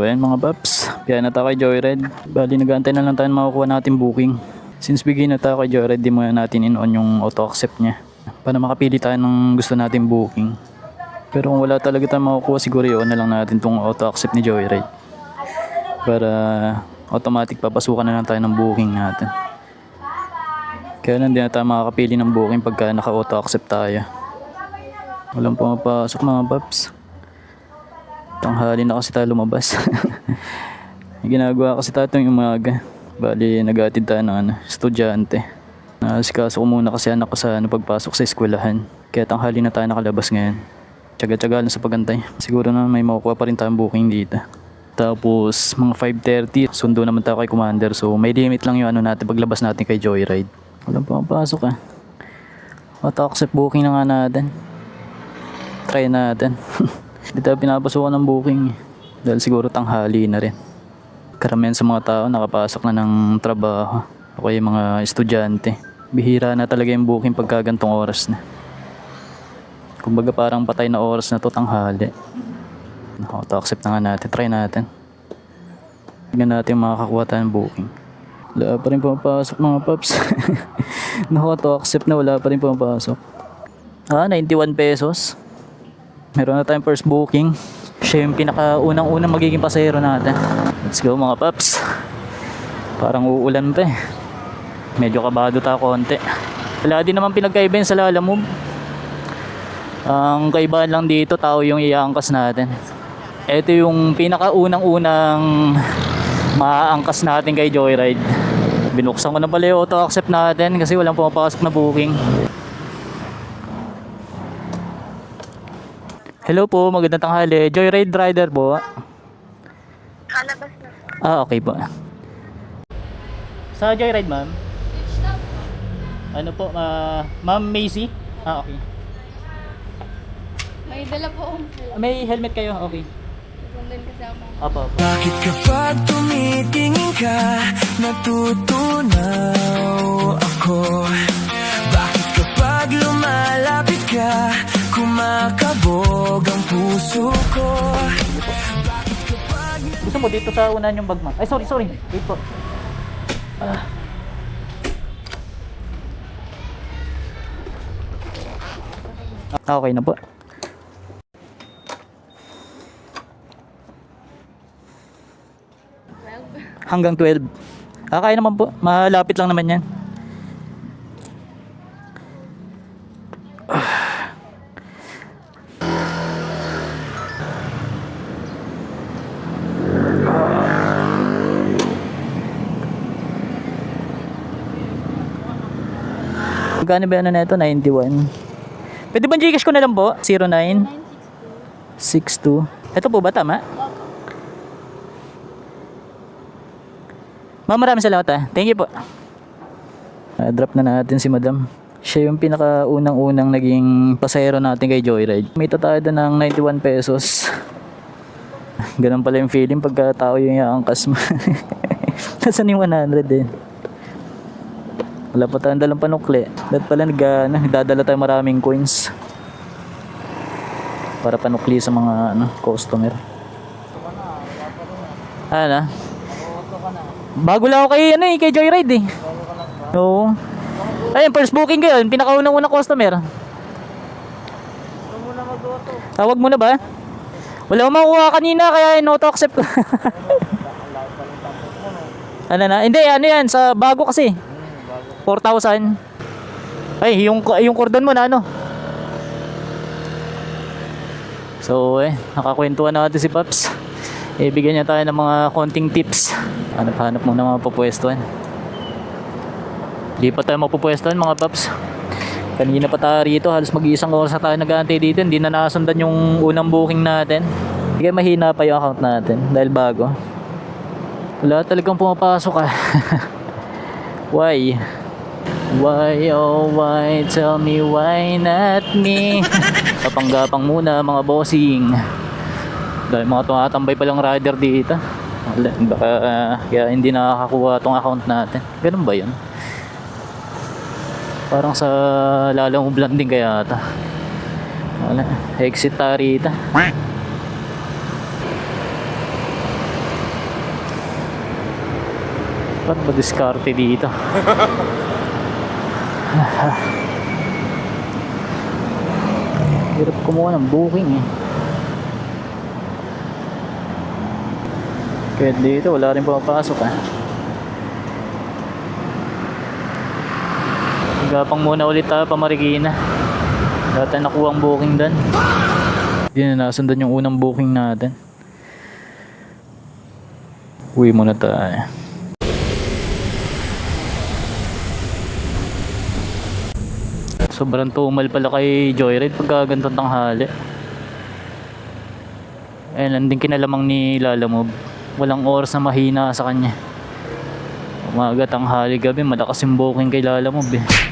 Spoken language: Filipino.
So ayan mga paps, kaya na tayo kay Joyride. Bali nag-aantay na lang tayo makukuha natin booking. Since bigay na tayo kay Joyride, di muna natin in-on yung auto accept niya para makapili tayo ng gusto natin booking. Pero kung wala talaga tayo makukuha, siguro i-on na lang natin tong auto accept ni Joyride para automatic papasukan na lang tayo ng booking natin. Kaya lang din na tayo makakapili ng booking pagka naka-auto accept tayo. Walang pumapasok mga paps. Tanghali na kasi tayo lumabas. Ginagawa kasi tayo itong umaga. Bali nag-aatid tayo ng estudyante. Nasikaso ko muna kasi anak ko sa pagpasok sa eskwelahan. Kaya tanghali na tayo nakalabas ngayon. Tsaga-tsaga lang sa pagantay. Siguro na may makukuha pa rin tayong booking dito. Tapos mga 5:30 sundo naman tayo kay Commander. So may limit lang yung natin paglabas natin kay Joyride. Walang pumapasok Auto-accept booking na nga natin. Try natin. Hindi tayo pinapasukan ng booking dahil siguro tanghali na rin. Karamihan sa mga tao nakapasok na ng trabaho o kaya mga estudyante. Bihira na talaga yung booking pagka gantong oras na. Kumbaga parang patay na oras na to, tanghali. Auto-accept na nga natin. Try natin. Tignan natin makakakuha tayo ng booking. Wala pa rin pumapasok mga paps. Auto-accept na, wala pa rin pumapasok. 91 pesos. Meron na tayong first booking. Siya yung pinaka-unang magiging pasahero natin. Let's go mga paps. Parang uulan pa Medyo kabado tayo konti. Wala din naman pinagkaiba sa Lalamove. Ang kaibahan lang dito, tao yung iaangkas natin. Ito yung pinaka-unang maaangkas natin kay Joyride. Binuksan ko na pala yung auto-accept natin kasi walang pumapasok na booking. Hello po, magandang tanghali. Joyride rider po. Kalabas na. Okay po. Sa Joyride, ma'am? Ano po, Ma'am Macy? Okay. May dala po akong May helmet kayo? Okay. sandal kasama. Opo. Bakit kapag tumitingin ka, natutunaw ako? Bakit kapag lumalapit ka, kumakabog ang puso ko? Bakit kapag... Gusto mo dito sa unahan yung bag, ma'am? Ay, sorry. Wait po. Okay na po. Hanggang 12. Kaya naman po. Malapit lang naman yan. Magkano ba na ito? 91. Pwede ba Gcash ko na lang po? 0962. Ito po ba tama? Ma'am, maraming salamat Thank you po. Drop na natin si madam. Siya yung pinaka-unang naging pasahero natin kay Joyride. May tayo doon ng 91 pesos. Ganun pala yung feeling pagka tao yung iangkas mo. Nasaan yung 100 din? Wala pa tayong dalang panukli. Dahil pala nagdadala tayo maraming coins para panukli sa mga customer. Bago lang ako kay Joyride Oo. Ayun, first booking ko yun. Pinakaunang customer. Tawag mo na ba? Wala akong makuha kanina kaya in-auto-accept ko. Hindi, yan. Sa bago kasi. 4,000. Ay, yung cordon mo na So, nakakwentuhan natin si Paps. Bigyan niya tayo ng mga konting tips. Hanap muna mga pupwestuhan. Hindi pa tayo mapupwestuhan mga Paps. Kanina pa tayo rito. Halos mag-iisang oras na tayo nag-aantay dito. Hindi na nakasundan yung unang booking natin. Hindi mahina pa yung account natin dahil bago. Wala talagang pumapasok Why? Why, oh why, tell me why not me? Kapanggapang muna mga bossing. Dahil mga tumatambay palang rider dito. Baka kaya hindi nakakakuha tong account natin. Ganun ba yun? Parang sa Lalamove landing kaya ata. Exit tayo rito. Ba't ba diskarte dito? Hirap kumuha ng booking eh. Kaya dito wala rin pumapasok ah. Gapang muna ulit tayo pa Marikina. Dati nakuha ang booking doon. Hindi na nasundan yung unang booking natin. Uwi muna tayo. Sobrang tumal pala kay Joyride pagka ganitong tanghali. Eh, landing kinalamang ni Lalamove. Walang oras na mahina sa kanya. Umaga, tanghali, gabi, malakas yung booking kay Lalamove eh.